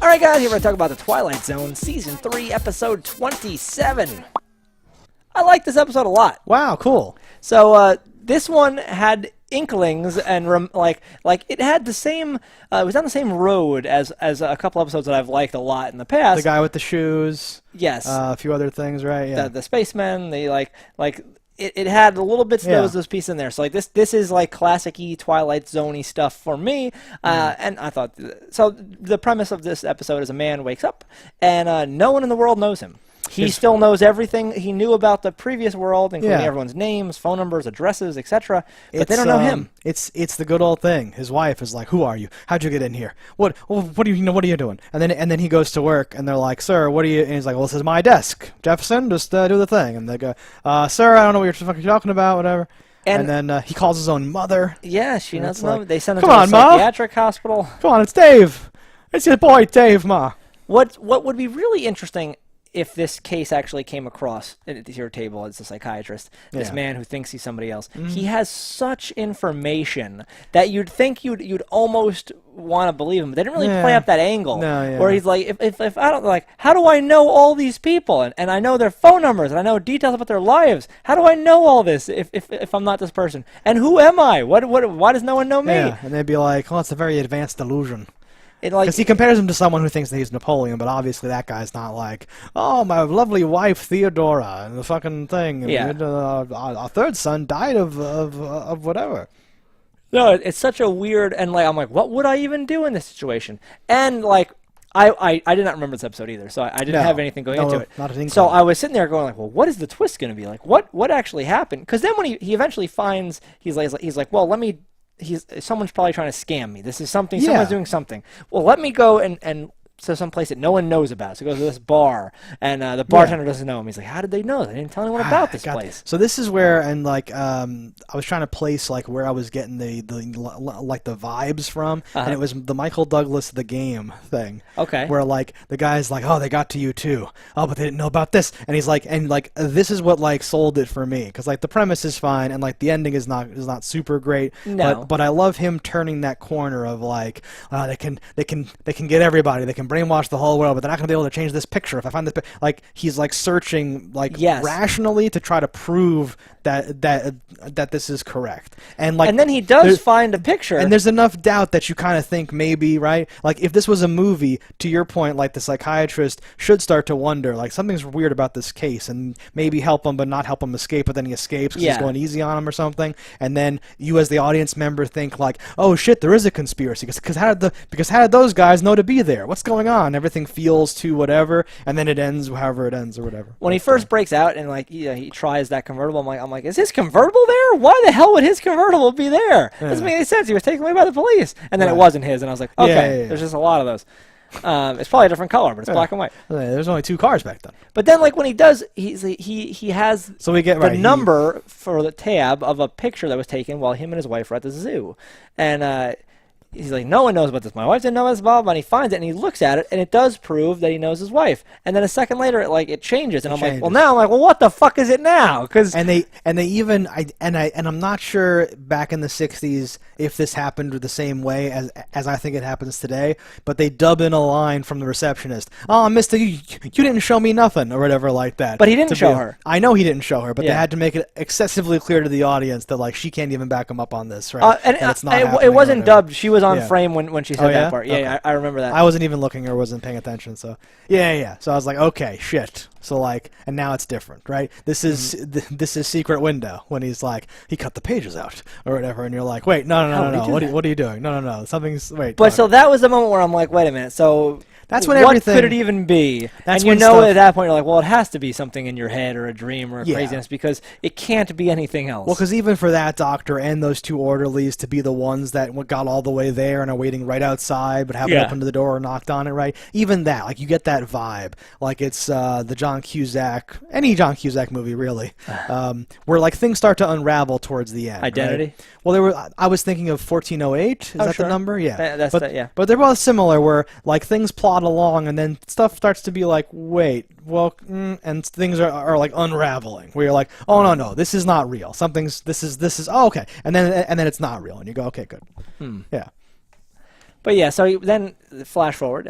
Alright guys, here we're going to talk about the Twilight Zone Season 3, Episode 27. I like this episode a lot. Wow, cool. So, this one had inklings and like it had the same it was on the same road as a couple episodes that I've liked a lot in the past. The guy with the shoes. Yes. A few other things, right? Yeah. The spacemen, they it had a little bits of those pieces in there. So like this is like classic-y Twilight Zone-y stuff for me. And I thought so the premise of this episode is a man wakes up and no one in the world knows him. He still knows everything he knew about the previous world, including everyone's names, phone numbers, addresses, etc. But they don't know him. It's the good old thing. His wife is like, "Who are you? How'd you get in here? What do you know? What are you doing?" And then he goes to work, and they're like, "Sir, what are you?" And he's like, "Well, this is my desk, Jefferson. Just do the thing." And they go, "Sir, I don't know what you're talking about. Whatever." And then he calls his own mother. Yeah, she doesn't know. They send him to a psychiatric hospital. Come on, it's Dave. It's your boy, Dave, Ma. What would be really interesting if this case actually came across at your table as a psychiatrist, this man who thinks he's somebody else, he has such information that you'd think you'd almost want to believe him. But they didn't really play up that angle where he's like, if I don't like, how do I know all these people and I know their phone numbers and I know details about their lives? How do I know all this if I'm not this person? And who am I? Why does no one know me? Yeah, and they'd be like, oh, it's a very advanced delusion. Because he compares him to someone who thinks that he's Napoleon, but obviously that guy's not like, oh, my lovely wife Theodora and the fucking thing. And, our third son died of whatever. No, it's such a weird, and like I'm like, what would I even do in this situation? And like, I did not remember this episode either, so I didn't have anything going into it. Not an so I was sitting there going like, well, what is the twist going to be? Like, what actually happened? Because then when he eventually finds, he's like, well, let me. Someone's probably trying to scam me. This is something. Someone's doing something. Well, let me go and to some place that no one knows about. So he goes to this bar, and the bartender doesn't know him. He's like, "How did they know? They didn't tell anyone about this place." So this is where, and like, I was trying to place like where I was getting the vibes from, and it was the Michael Douglas The Game thing. Okay. Where like the guy's like, "Oh, they got to you too. Oh, but they didn't know about this," and he's like, this is what like sold it for me, because like the premise is fine, and like the ending is not super great. No. But I love him turning that corner of like, they can get everybody. They can brainwash the whole world, but they're not going to be able to change this picture. If I find this, like he's like searching like rationally to try to prove that this is correct, and then he does find a picture, and there's enough doubt that you kind of think maybe like if this was a movie, to your point, like the psychiatrist should start to wonder like something's weird about this case, and maybe help him but not help him escape, but then he escapes because he's going easy on him or something, and then you as the audience member think like, oh shit, there is a conspiracy because how did those guys know to be there? What's going on? Everything feels too whatever, and then it ends however it ends or whatever. When he first breaks out and like he tries that convertible, I'm like, is his convertible there? Why the hell would his convertible be there? Doesn't make any sense. He was taken away by the police, and then it wasn't his, and I was like, okay, there's just a lot of those. It's probably a different color, but it's black and white. There's only 2 cars back then. But then, like when he does, he has we get the number for the tab of a picture that was taken while him and his wife were at the zoo, and he's like, no one knows about this. My wife didn't know this, blah, blah, and he finds it, and he looks at it, and it does prove that he knows his wife. And then a second later, it changes, and I'm like, well, what the fuck is it now? And they even, I'm not sure back in the 60s if this happened the same way as I think it happens today, but they dub in a line from the receptionist. Oh, mister, you didn't show me nothing, or whatever like that. But he didn't show her. I know he didn't show her, but they had to make it excessively clear to the audience that like she can't even back him up on this, right? And it's not it wasn't dubbed. She was on frame when she said that yeah? part. Yeah, I remember that. I wasn't even looking or wasn't paying attention, so yeah. So I was like, okay, shit. So like, and now it's different, right? This is this is Secret Window when he's like, he cut the pages out or whatever, and you're like, wait, no. What are you doing? No. Something's wait. So that was the moment where I'm like, wait a minute. So that's when what could it even be? That's and at that point you're like, well, it has to be something in your head or a dream or a craziness because it can't be anything else. Well, because even for that doctor and those 2 orderlies to be the ones that got all the way there and are waiting right outside but haven't opened the door or knocked on it, right? Even that, like you get that vibe, like it's the John Cusack, any John Cusack movie really, where like things start to unravel towards the end. Identity. Right? Well, I was thinking of 1408. Is that the number? Yeah. But But they're both similar, where like things plot along, and then stuff starts to be like, wait, well, and things are like unraveling. Where you're like, oh no, this is not real. This is oh okay, and then it's not real, and you go, okay, good. Yeah. But yeah, so then flash forward,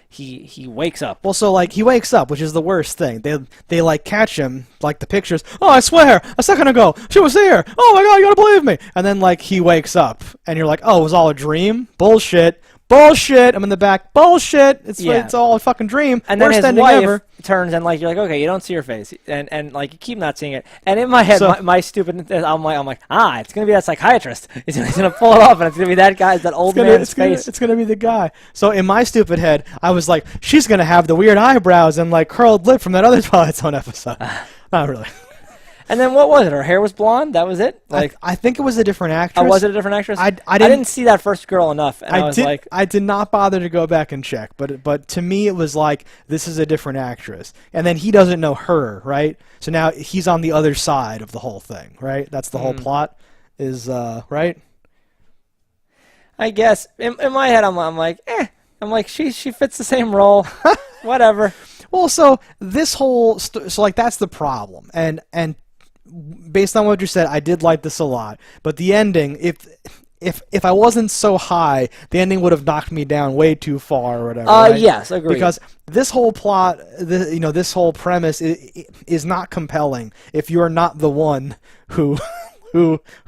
he wakes up. Well, so like he wakes up, which is the worst thing. They like catch him, like the pictures. Oh, I swear, a second ago she was here. Oh my God, you gotta believe me. And then like he wakes up, and you're like, oh, it was all a dream. Bullshit. Bullshit. I'm in the back. Bullshit. It's all a fucking dream. And then Worst his ending wife ever. turns and like you're like, okay, you don't see her face, and like you keep not seeing it. And in my head, my stupid, I'm like, it's gonna be that psychiatrist. He's gonna pull it off, and it's gonna be that guy, that old man's face. It's gonna be the guy. So in my stupid head, I was like, she's gonna have the weird eyebrows and like curled lip from that other Twilight Zone episode. Not really. And then what was it? Her hair was blonde. That was it. Like I think it was a different actress. Oh, was it a different actress? I didn't see that first girl enough. And I did not bother to go back and check, but to me it was like this is a different actress, and then he doesn't know her, right? So now he's on the other side of the whole thing, right? That's the whole plot, is right? I guess in my head I'm like, I'm like she fits the same role, whatever. Well, so this whole so like that's the problem, and based on what you said, I did like this a lot. But the ending, if I wasn't so high, the ending would have knocked me down way too far or whatever. Right? Yes, agreed. Because this whole plot, this whole premise is not compelling if you're not the one who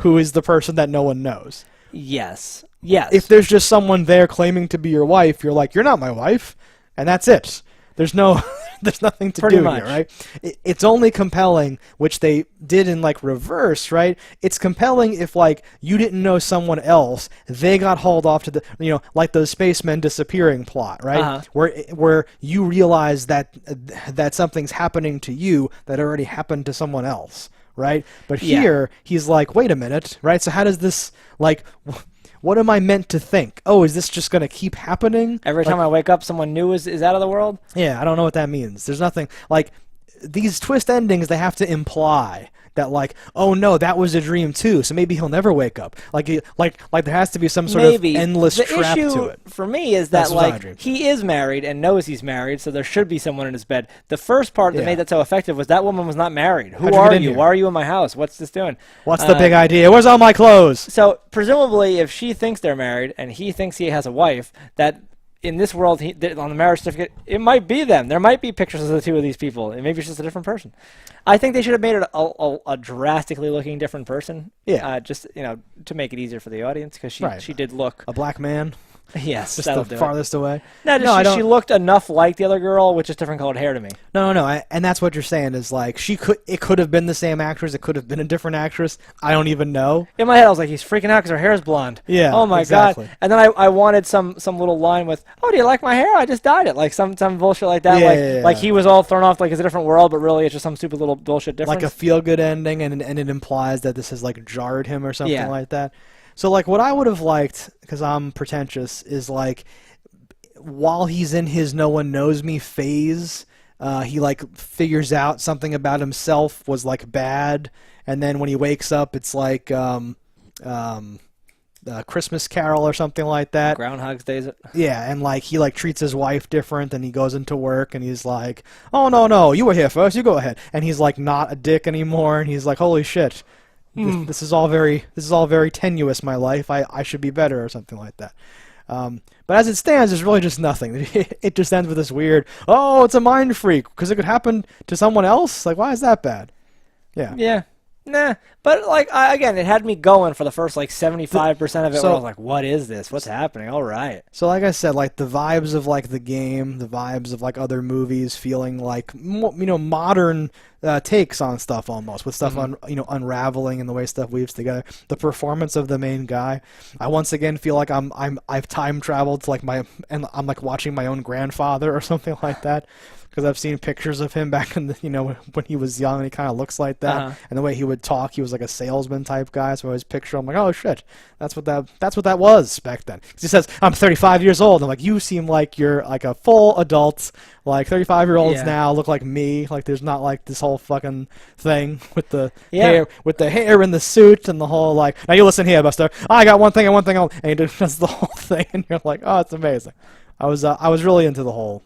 is the person that no one knows. Yes. Yes. If there's just someone there claiming to be your wife, you're like, you're not my wife, and that's it. There's nothing to do here, right? It's only compelling, which they did in like reverse, right? It's compelling if like you didn't know someone else, they got hauled off to the, like those spacemen disappearing plot, right? Where you realize that something's happening to you that already happened to someone else, right? But here he's like, wait a minute, right? So how does this like? What am I meant to think? Oh, is this just going to keep happening? Every time I wake up, someone new is out of the world? Yeah, I don't know what that means. There's nothing, like, these twist endings, they have to imply that, like, oh no, that was a dream too, so maybe he'll never wake up. Like there has to be some sort of endless trap to it. For me is that like he is married and knows he's married, so there should be someone in his bed. The first part that made that so effective was that woman was not married. Who are you? Why are you in my house? What's this doing? What's the big idea? Where's all my clothes? So presumably, if she thinks they're married and he thinks he has a wife, that in this world, on the marriage certificate, it might be them. There might be pictures of the two of these people, and maybe it's just a different person. I think they should have made it a drastically looking different person. Yeah. Just to make it easier for the audience, because she did look a black man. Yes, just the farthest away. She looked enough like the other girl with just different colored hair to me. No. And that's what you're saying is like it could have been the same actress. It could have been a different actress. I don't even know. In my head, I was like, he's freaking out because her hair is blonde. Yeah. Oh my God. And then I wanted some little line with, oh, do you like my hair? I just dyed it. Like some bullshit like that. Like he was all thrown off like it's a different world, but really it's just some stupid little bullshit difference. Like a feel-good ending, and it implies that this has like jarred him or something like that. So, like, what I would have liked, because I'm pretentious, is, like, while he's in his no one knows me phase, he, like, figures out something about himself was, like, bad, and then when he wakes up, it's like Christmas Carol or something like that. Groundhog's Day. Yeah, and, like, he, like, treats his wife different, and he goes into work, and he's like, oh, no, you were here first, you go ahead. And he's, like, not a dick anymore, and he's like, holy shit. This is all very tenuous, my life. I should be better or something like that. But as it stands, there's really just nothing. It just ends with this weird, oh, it's a mind freak because it could happen to someone else. Like, why is that bad? Yeah. Yeah. Nah, but like again, it had me going for the first like 75% of it. Where I was like, "What is this? What's happening?" All right. So, like I said, like the vibes of like the game, the vibes of like other movies, feeling like modern takes on stuff almost, with stuff unraveling and the way stuff weaves together. The performance of the main guy, I once again feel like I've time traveled to like I'm like watching my own grandfather or something like that. Because I've seen pictures of him back in the, when he was young, and he kind of looks like that. And the way he would talk, he was like a salesman type guy. So his picture, I'm like, oh shit, that's what that was back then. He says, I'm 35 years old. I'm like, you seem like you're like a full adult. Like 35-year-olds now look like me. Like there's not like this whole fucking thing with the hair and the suit and the whole like. Now you listen here, Buster. I got one thing and he does the whole thing, and you're like, oh, it's amazing. I was really into the whole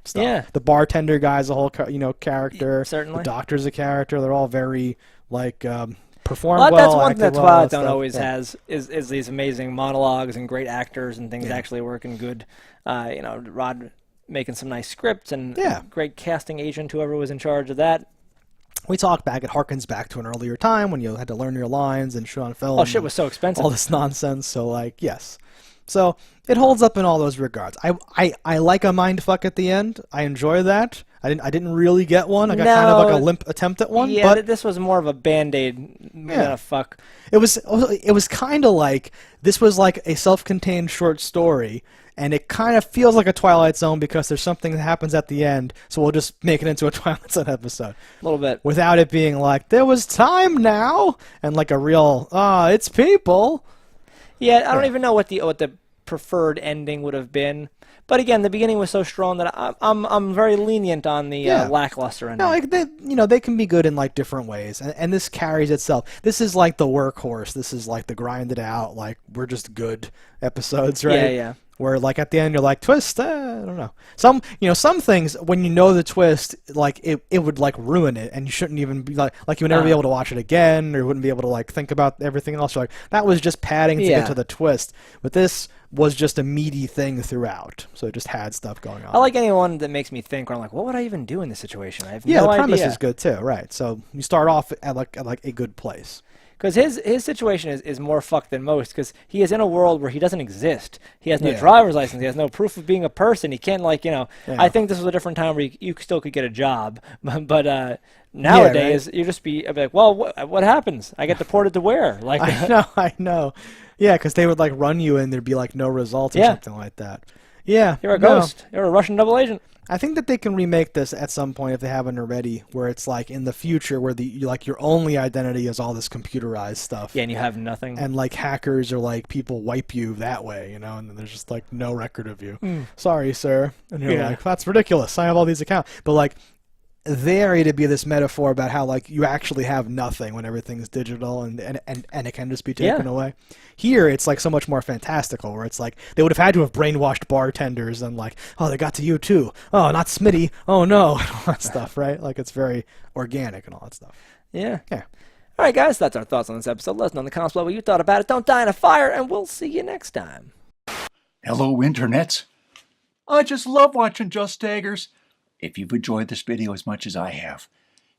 stuff. Yeah. The bartender guy's a whole character. Certainly. The doctor's a character. They're all very like performed Well, that's well, one thing that acted well, Twilight Zone stuff. always Yeah. has is these amazing monologues and great actors and things Yeah. actually working good. Rod making some nice scripts and Yeah. great casting agent, whoever was in charge of that. We talk back, it harkens back to an earlier time when you had to learn your lines and shoot on film. Oh, shit was so expensive. All this nonsense, so like, yes. So it holds up in all those regards. I like a mind fuck at the end. I enjoy that. I didn't really get one. I got kind of like a limp attempt at one. Yeah, but this was more of a Band-Aid. Yeah. Fuck. It was kind of like, this was like a self-contained short story, and it kind of feels like a Twilight Zone because there's something that happens at the end, so we'll just make it into a Twilight Zone episode. A little bit. Without it being like, there was time now, and like a real, it's people. Yeah, I don't even know what the preferred ending would have been. But again, the beginning was so strong that I'm very lenient on the lackluster ending. No, like they can be good in like different ways, and this carries itself. This is like the workhorse. This is like the grinded out, like we're just good episodes, right? Yeah, yeah. Where like at the end you're like, twist, I don't know. Some things when you know the twist, like it would like ruin it, and you shouldn't even be like you would never be able to watch it again, or you wouldn't be able to like think about everything else. You're like, that was just padding to get to the twist. But this was just a meaty thing throughout, so it just had stuff going on. I like anyone that makes me think, where I'm like, what would I even do in this situation? I have no the idea. premise is good too, right? So you start off at like a good place. Because his situation is more fucked than most, because he is in a world where he doesn't exist. He has no driver's license. He has no proof of being a person. He can't, like, I think this was a different time where you still could get a job. But nowadays, you just be like, well, what happens? I get deported to where? Like, I know. Yeah, because they would, like, run you and there'd be, like, no results or something like that. Yeah. You're a ghost. You're a Russian double agent. I think that they can remake this at some point if they haven't already, where it's like in the future where your only identity is all this computerized stuff. Yeah, and you have nothing. And like hackers or like people wipe you that way, and then there's just like no record of you. Sorry, sir. And you're like, that's ridiculous. I have all these accounts. But like there to be this metaphor about how like you actually have nothing when everything's digital and it can just be taken away. Here it's like so much more fantastical, where it's like they would have had to have brainwashed bartenders and like, oh, they got to you too. Oh, not Smitty. Oh no, and all that stuff, right? Like it's very organic and all that stuff. Yeah. Yeah. All right, guys, that's our thoughts on this episode. Let us know in the comments below what you thought about it. Don't die in a fire, and we'll see you next time. Hello, internets. I just love watching JustDaggers. If you've enjoyed this video as much as I have,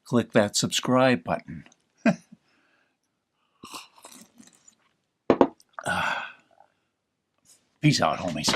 click that subscribe button. Peace out, homies.